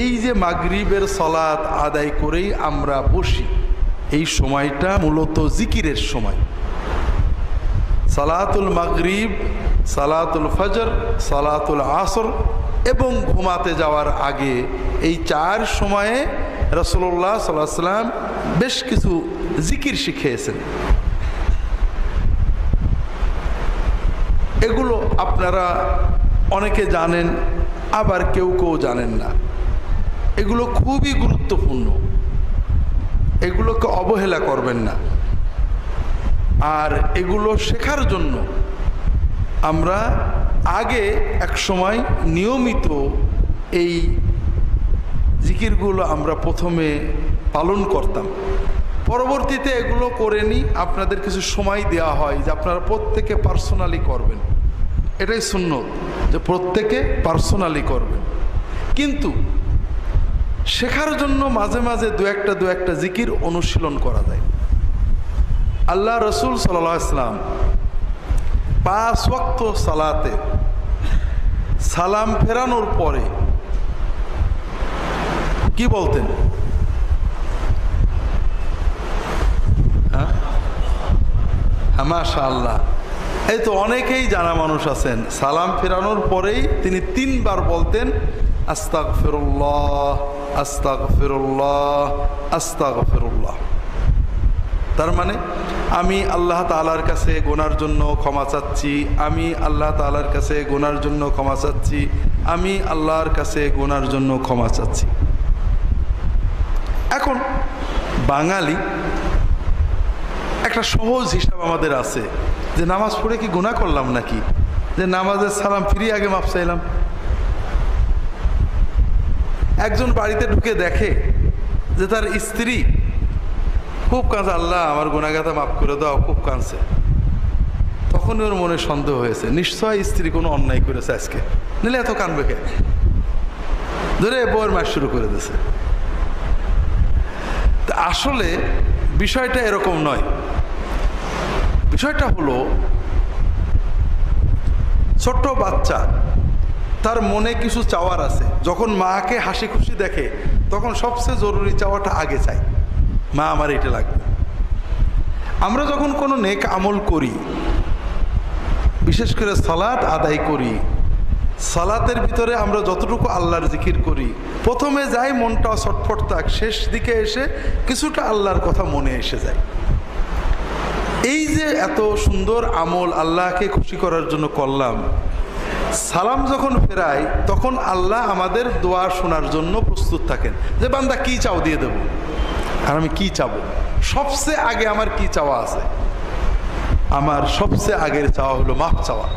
এই যে মাগরিবের সালাত আদায় করেই আমরা বসি, এই সময়টা মূলত জিকিরের সময়। সালাতুল মাগরিব, সালাতুল ফজর, সালাতুল আসর এবং ঘুমাতে যাওয়ার আগে এই 4 সময়ে রাসূলুল্লাহ সাল্লাল্লাহু আলাইহি ওয়াসাল্লাম বেশ কিছু জিকির শিখিয়েছেন। এগুলো আপনারা অনেকে জানেন, আবার কেউ কেউ জানেন না। এগুলো খুবই গুরুত্বপূর্ণ, এগুলোকে অবহেলা করবেন না। আর এগুলো শেখার জন্য আমরা আগে এক সময় নিয়মিত এই জিকিরগুলো আমরা প্রথমে পালন করতাম, পরবর্তীতে এগুলো করে নিই। আপনাদের কিছু সময় দেওয়া হয় যে আপনারা প্রত্যেকে পার্সোনালি করবেন, এটাই সুন্নত যে প্রত্যেকে পার্সোনালি করবেন। কিন্তু শেখার জন্য মাঝে মাঝে দু একটা জিকির অনুশীলন করা যায়। আল্লাহ রসুল সাল্লাল্লাহু আলাইহি ওয়াসাল্লাম 5 ওয়াক্ত সালাতে সালাম ফেরানোর পরে কি বলতেন? হ্যাঁ, মাশাআল্লাহ, এই তো অনেকেই জানা মানুষ আছেন। সালাম ফেরানোর পরেই তিনি 3 বার বলতেন আস্তাগফিরুল্লাহ, আস্তাগফিরুল্লাহ, আস্তাগফিরুল্লাহ। তার মানে আমি আল্লাহ তাআলার কাছে গুনার জন্য ক্ষমা চাচ্ছি, আমি আল্লাহ তাআলার কাছে গুনার জন্য ক্ষমা চাচ্ছি, আমি আল্লাহর কাছে গুনার জন্য ক্ষমা চাচ্ছি। এখন বাঙালি একটা সহজ হিসাব আমাদের আছে যে নামাজ পড়ে কি গুনাহ করলাম নাকি, যে নামাজের সালাম ফিরিয়ে আগে মাফ চাইলাম। একজন বাড়িতে ঢুকে দেখে যে তার স্ত্রী খুব কাঁদছে, আল্লাহ আমার গুনাহগাতা মাফ করে দাও, খুব কাঁদছে। তখন ওর মনে সন্দেহ হয়েছে, নিশ্চয় স্ত্রী কোনো অন্যায় করেছে আজকে, নিলে এত কাঁদবে কে, ধরে বউয়ের মাস শুরু করে দিয়েছে। তা আসলে বিষয়টা এরকম নয়। বিষয়টা হলো ছোট্ট বাচ্চা, তার মনে কিছু চাওয়ার আছে। যখন মাকে হাসি খুশি দেখে তখন সবচেয়ে জরুরি চাওয়াটা আগে চাই, মা আমার এটা লাগবে। আমরা যখন কোনো নেক আমল করি, বিশেষ করে সালাত আদায় করি, সালাতের ভিতরে আমরা যতটুকু আল্লাহর জিকির করি, প্রথমে যাই মনটা ছটফট থাক, শেষ দিকে এসে কিছুটা আল্লাহর কথা মনে এসে যায়। এই যে এত সুন্দর আমল আল্লাহকে খুশি করার জন্য করলাম, সালাম যখন ফেরাই তখন আল্লাহ আমাদের দোয়া শোনার জন্য প্রস্তুত থাকেন যে বান্দা কি চাও দিয়ে দেব। আর আমি কি চাবো? সবচেয়ে আগে আমার কি চাওয়া আছে? আমার সবচেয়ে আগের চাওয়া হলো মাফ চাওয়া,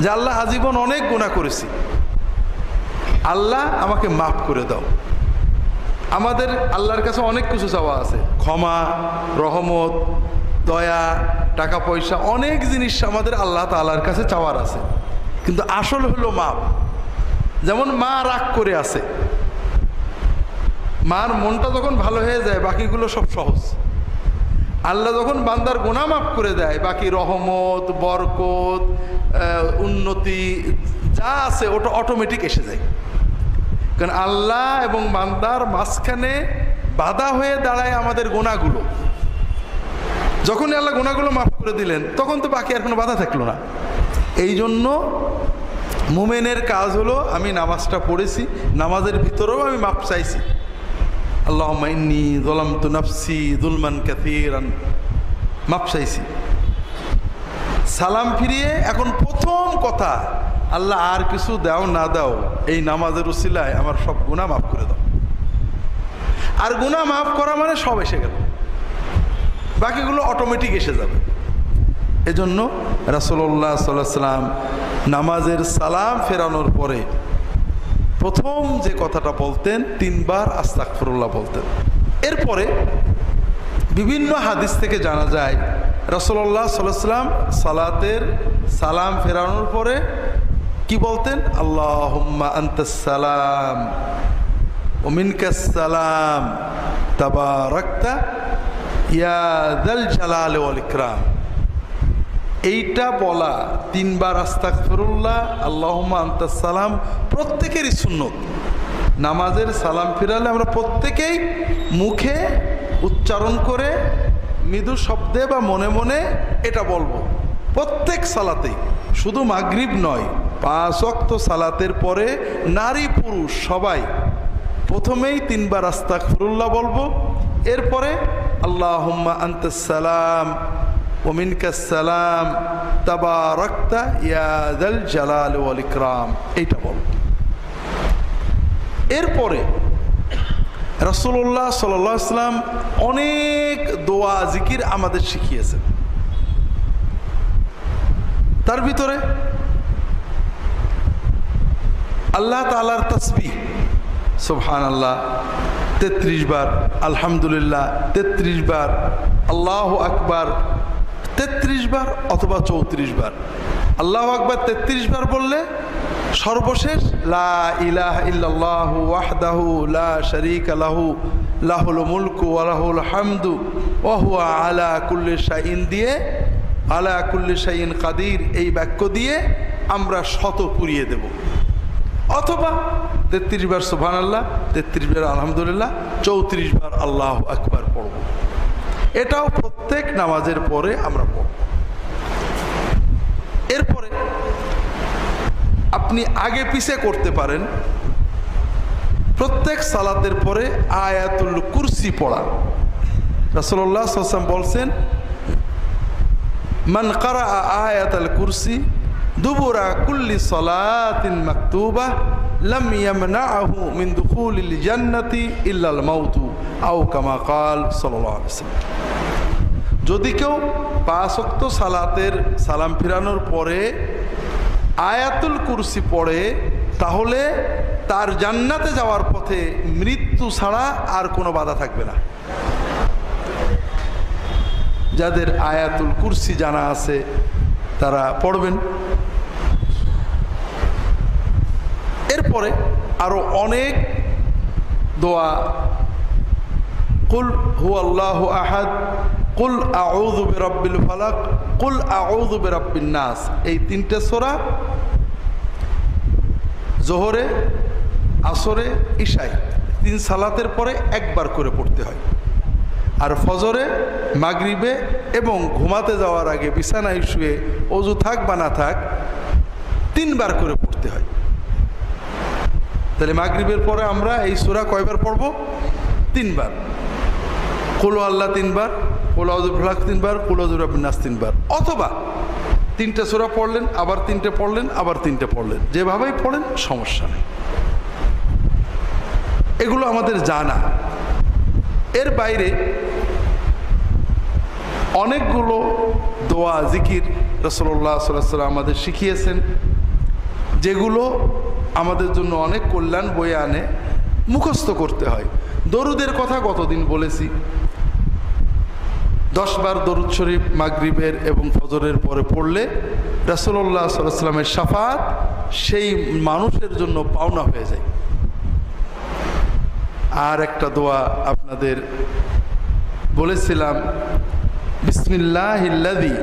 যে আল্লাহ আজীবন অনেক গুনাহ করেছি, আল্লাহ আমাকে মাফ করে দাও। আমাদের আল্লাহর কাছে অনেক কিছু চাওয়া আছে, ক্ষমা, রহমত, দয়া, টাকা পয়সা, অনেক জিনিস আমাদের আল্লাহ তাআলার কাছে চাওয়ার আছে। কিন্তু আসল হলো মাপ। যেমন মা রাগ করে আছে, মার মনটা যখন ভালো হয়ে যায় বাকিগুলো সব সহজ। আল্লাহ যখন বান্দার গুনাহ মাফ করে দেয়, বাকি রহমত, বরকত, উন্নতি যা আছে ওটা অটোমেটিক এসে যায়। কারণ আল্লাহ এবং বান্দার মাঝখানে বাধা হয়ে দাঁড়ায় আমাদের গুনাহগুলো। যখন আল্লাহ গুনাহগুলো মাফ করে দিলেন তখন তো বাকি আর কোনো বাধা থাকলো না। এই জন্য মুমিনের কাজ হলো, আমি নামাজটা পড়েছি, নামাজের ভিতরেও আমি মাফ চাইছি, আল্লাহুম্মা ইন্নী যালামতু নাফসি যুলমান কাসীরান, মাফ চাইছি। সালাম ফিরিয়ে এখন প্রথম কথা, আল্লাহ আর কিছু দাও না দাও, এই নামাজের উসিলায় আমার সব গুনাহ মাফ করে দাও। আর গুনাহ মাফ করা মানে সব এসে গেল, বাকিগুলো অটোমেটিক এসে যাবে। এজন্য রাসূলুল্লাহ সাল্লাল্লাহু আলাইহি ওয়াসাল্লাম নামাজের সালাম ফেরানোর পরে প্রথম যে কথাটা বলতেন 3 বার আস্তাগফিরুল্লাহ বলতেন। এরপরে বিভিন্ন হাদিস থেকে জানা যায় রাসূলুল্লাহ সাল্লাল্লাহু আলাইহি ওয়াসাল্লাম সালাতের সালাম ফেরানোর পরে কি বলতেন? আল্লাহুম্মা আনতাস সালাম ওয়া মিনকাস সালাম তাবারাকতা ইয়া যাল জালালি ওয়াল ইকরাম। এইটা বলা 3 বার আস্তাগফিরুল্লাহ, আল্লাহুম্মা আনতাস সালাম প্রত্যেকেরই সুন্নত। নামাজের সালাম ফিরালে আমরা প্রত্যেকেই মুখে উচ্চারণ করে মৃদু শব্দে বা মনে মনে এটা বলবো প্রত্যেক সালাতেই, শুধু মাগরিব নয়, 5 ওয়াক্ত সালাতের পরে নারী পুরুষ সবাই প্রথমেই 3 বার আস্তাগফিরুল্লাহ বলবো, এরপরে আল্লাহুম্মা আনতাস সালাম ওয়া মিনকাস সালাম তাবারাকতা ইয়া যাল জালালি ওয়াল ইকরাম, এইটা বলবো। এরপরে রাসূলুল্লাহ সাল্লাল্লাহু আলাইহি ওয়াসাল্লাম অনেক দোয়া জিকির আমাদের শিখিয়েছেন। তার ভিতরে আল্লাহ তাআলার তাসবিহ সুবহানাল্লাহ 33 বার, আলহামদুলিল্লাহ 33 বার, আল্লাহু আকবার 33 বার অথবা 34 বার। আল্লাহু আকবার 33 বার বললে সর্বশেষ লা ইলাহা ইল্লাল্লাহু ওয়াহদাহু লা শারীকা লাহু লাহুল মুলকু ওয়া লাহুল হামদু ওয়া হুয়া আলা কুল্লি শাইইন দিয়ে আলা কুল্লি শাইইন কাদির এই বাক্য দিয়ে আমরা 100 পুরিয়ে দেব, অথবা 33 বার সুবহানাল্লাহ, 33 বার আলহামদুলিল্লাহ, 34 বার আল্লাহু আকবার পড়ব। এটাও প্রত্যেক নামাজের পরে আমরা পড়ব। এরপরে আপনি আগে পিছে করতে পারেন, প্রত্যেক সালাতের পরে আয়াতুল কুরসি পড়া। রাসূলুল্লাহ সাল্লাল্লাহু আলাইহি ওয়াসাল্লাম বলছেন, মান ক্বারা আয়াতুল কুরসি দুবুরা কুল্লি সালাতিন মাকতুবা লাম ইয়ামনাহু মিন দুখুলিল জান্নাতি ইল্লাল মাউতু আও কামা ক্বাল সাল্লাল্লাহু আলাইহি ওয়াসাল্লাম। যদি কেউ 5 ওয়াক্ত সালাতের সালাম ফিরানোর পরে আয়াতুল কুরসি পড়ে, তাহলে তার জান্নাতে যাওয়ার পথে মৃত্যু ছাড়া আর কোনো বাধা থাকবে না। যাদের আয়াতুল কুরসি জানা আছে তারা পড়বেন। এরপরে আরো অনেক দোয়া, কুল হুয়াল্লাহু আহাদ, কুল আউযু বিরাব্বিল ফালাক, কুল আউযু বিরাব্বিন নাস, এই 3টে সূরা জোহরে, আসরে, ইশায় 3 সালাতের পরে একবার করে পড়তে হয়। আর ফজরে, মাগরিবে এবং ঘুমাতে যাওয়ার আগে বিছানায় শুয়ে ওযু থাক বা না থাক 3 বার করে পড়তে হয়। তাহলে মাগরিবের পরে আমরা এই সূরা কয়বার পড়ব? 3 বার। কুল আল্লাহ 3 বার, কুল আউযু বিল ফালাক 3 বার, কুল আউযু বিরাব্বিন নাস 3 বার, অথবা 3টে সূরা পড়লেন, আবার 3টে পড়লেন, আবার 3টে পড়লেন, যেভাবেই পড়েন সমস্যা নেই। এগুলো আমাদের জানা। এর বাইরে অনেকগুলো দোয়া জিকির রাসূলুল্লাহ সাল্লাল্লাহু আলাইহি ওয়াসাল্লাম আমাদের শিখিয়েছেন, যেগুলো আমাদের জন্য অনেক কল্যাণ বয়ে আনে, মুখস্থ করতে হয়। দরুদের কথা গতদিন বলেছি, 10 বার দরুদ শরীফ মাগরিবের এবং ফজরের পরে পড়লে রাসূলুল্লাহ সাল্লাল্লাহু আলাইহি ওয়াসাল্লামের শাফাত সেই মানুষের জন্য পাওনা হয়ে যায়। আর একটা দোয়া আপনাদের বলেছিলাম, বিসমিল্লাহিল্লাযী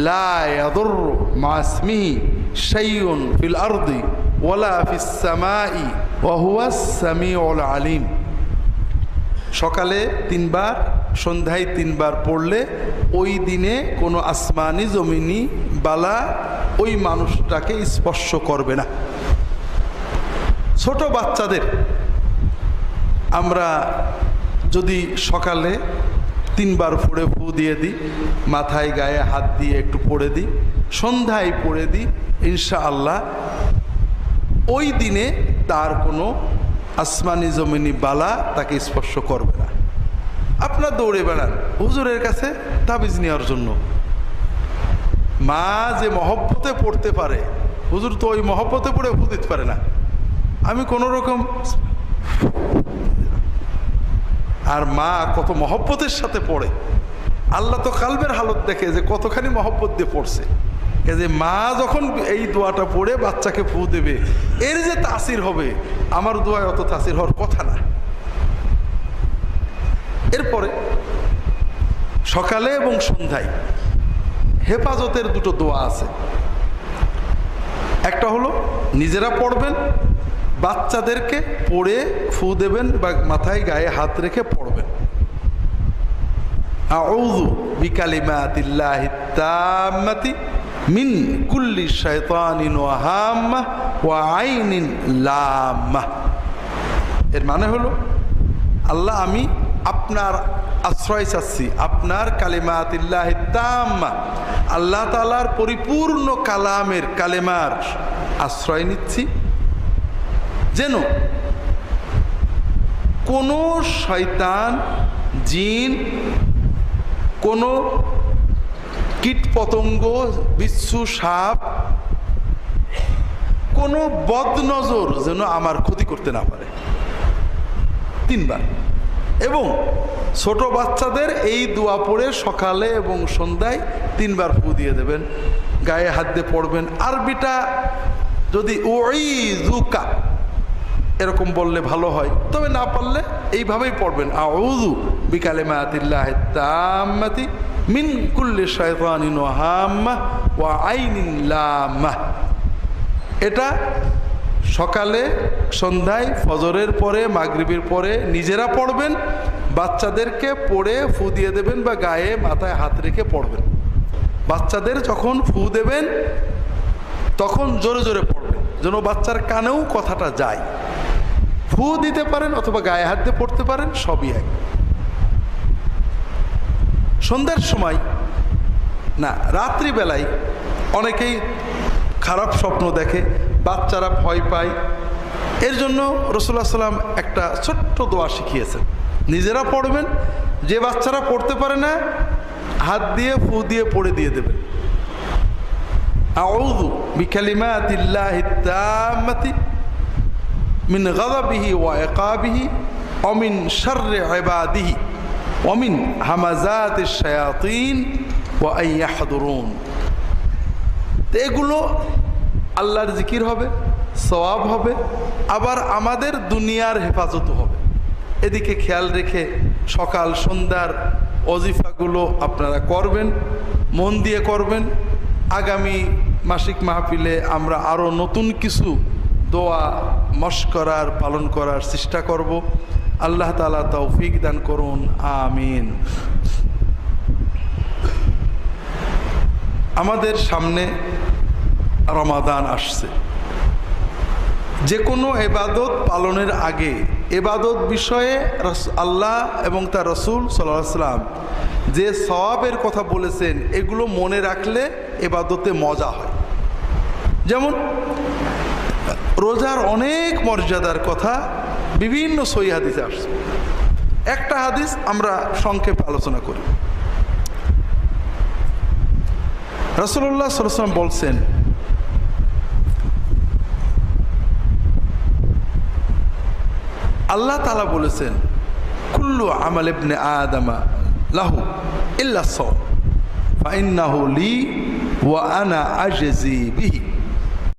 লা ইয়াদুররু মা ইসমিহি শাইউন ফিল আরদি ওয়ালা ফিস সামাই ওয়া হুয়াস সামিউল আলিম। সকালে 3 বার, সন্ধ্যায় 3 বার পড়লে ওই দিনে কোনো আসমানি জমিনি বালা ওই মানুষটাকে স্পর্শ করবে না। ছোট বাচ্চাদের আমরা যদি সকালে 3 বার পড়ে ফু দিয়ে দিই, মাথায় গায়ে হাত দিয়ে একটু পড়ে দিই, সন্ধ্যায় পড়ে দিই, ইনশাআল্লাহ ওই দিনে তার কোনো আসমানি জমিনি বালা তাকে স্পর্শ করবে না। আপনার দৌড়ে বেড়ান হুজুরের কাছে তাবিজ নেওয়ার জন্য, মা যে মহব্বতে পড়তে পারে, হুজুর তো ওই মহব্বতে পড়ে ফু দিতে পারে না। আমি কোনো রকম, আর মা কত মহব্বতের সাথে পড়ে, আল্লাহ তো কালবের হালত দেখে যে কতখানি মহব্বত দিয়ে পড়ছে। যে মা যখন এই দোয়াটা পড়ে বাচ্চাকে ফু দেবে, এর যে তাসির হবে, আমার দোয়ায় অত তাসির হওয়ার কথা না। এরপরে সকালে এবং সন্ধ্যায় হেফাজতের 2টো দোয়া আছে। একটা হলো নিজেরা পড়বেন, বাচ্চাদেরকে পড়ে ফু দেবেন বা মাথায় গায়ে হাত রেখে পড়বেন। আউযু বিকালিমাতিল্লাহি তাম্মাতি মিন কুল্লি শাইতানিন ওয়া হাম্মাহ ওয়া আইনিন লাম্মাহ। এর মানে হলো, আল্লাহ আমি আপনার আশ্রয় চাচ্ছি, আপনার কালিমাতিল্লাহি তাম্মা, আল্লাহ তাআলার পরিপূর্ণ কালামের কালেমার আশ্রয় নিচ্ছি, যেন কোনো শয়তান, জিন, কোনো কীটপতঙ্গ, বিচ্ছু, সাপ, কোনো বদনজর যেন আমার ক্ষতি করতে না পারে। 3 বার। এবং ছোট বাচ্চাদের এই দোয়া পড়ে সকালে এবং সন্ধ্যায় 3 বার ফু দিয়ে দেবেন, গায়ে হাত দিয়ে পড়বেন। আরবিটা যদি উইযুকা এরকম বললে ভালো হয়, তবে না পারলে এইভাবেই পড়বেন, আউযু বিকালিমাতিল্লাহি তাম্মাতি মিন কুল্লি শাইতানিন ওয়া হাম্মাহ ওয়া আইনিন লাম্মাহ। এটা সকালে, সন্ধ্যায়, ফজরের পরে, মাগরিবের পরে নিজেরা পড়বেন, বাচ্চাদেরকে পড়ে ফু দিয়ে দেবেন বা গায়ে মাথায় হাত রেখে পড়বেন। বাচ্চাদের যখন ফু দেবেন তখন জোরে জোরে পড়বেন, যেন বাচ্চার কানেও কথাটা যায়। ফু দিতে পারেন অথবা গায়ে হাত দিয়ে পড়তে পারেন, সবই এক। সন্ধ্যার সময় না, রাত্রিবেলায় অনেকেই খারাপ স্বপ্ন দেখে, বাচ্চারা ভয় পায়। এর জন্য রাসূলুল্লাহ সাল্লাম একটা ছোট্ট দোয়া শিখিয়েছেন, নিজেরা পড়বেন। যে বাচ্চারা পড়তে পারে না, হাত দিয়ে ফু দিয়ে পড়ে দিয়ে দেবেন, আউযু বিকালিমাতিল্লাহি তাম্মাতি মিন গাযাবিহি ওয়া ইকাবিহি ওয়া মিন শাররি ইবাদিহি ওয়া মিন হামাযাতিশ শায়াতিন ওয়া আন ইয়াহদুরুন। এগুলো আল্লাহর জিকির হবে, সওয়াব হবে, আবার আমাদের দুনিয়ার হেফাজতও হবে। এদিকে খেয়াল রেখে সকাল সন্ধ্যার ওজিফাগুলো আপনারা করবেন, মন দিয়ে করবেন। আগামী মাসিক মাহফিলে আমরা আরও নতুন কিছু দোয়া মশকরার পালন করার চেষ্টা করব। আল্লাহ তাআলা তৌফিক দান করুন, আমিন। আমাদের সামনে রমাদান আসছে। যে কোনো এবাদত পালনের আগে এবাদত বিষয়ে আল্লাহ এবং তার রাসূল সাল্লাল্লাহু আলাইহি ওয়াসাল্লাম যে সওয়াবের কথা বলেছেন, এগুলো মনে রাখলে এবাদতে মজা হয়। যেমন রোজার অনেক মর্যাদার কথা বিভিন্ন সহিহ হাদিসে আসছে। একটা হাদিস আমরা সংক্ষেপে আলোচনা করি। রাসূলুল্লাহ সাল্লাল্লাহু আলাইহি ওয়াসাল্লাম বলছেন, আল্লাহ তাআলা বলেছেন, কুল্লু আমাল ইবনে আদমা লাহু ইল্লা সাওম ফাইন্নাহু লি ওয়া আনা আজজি বিহি।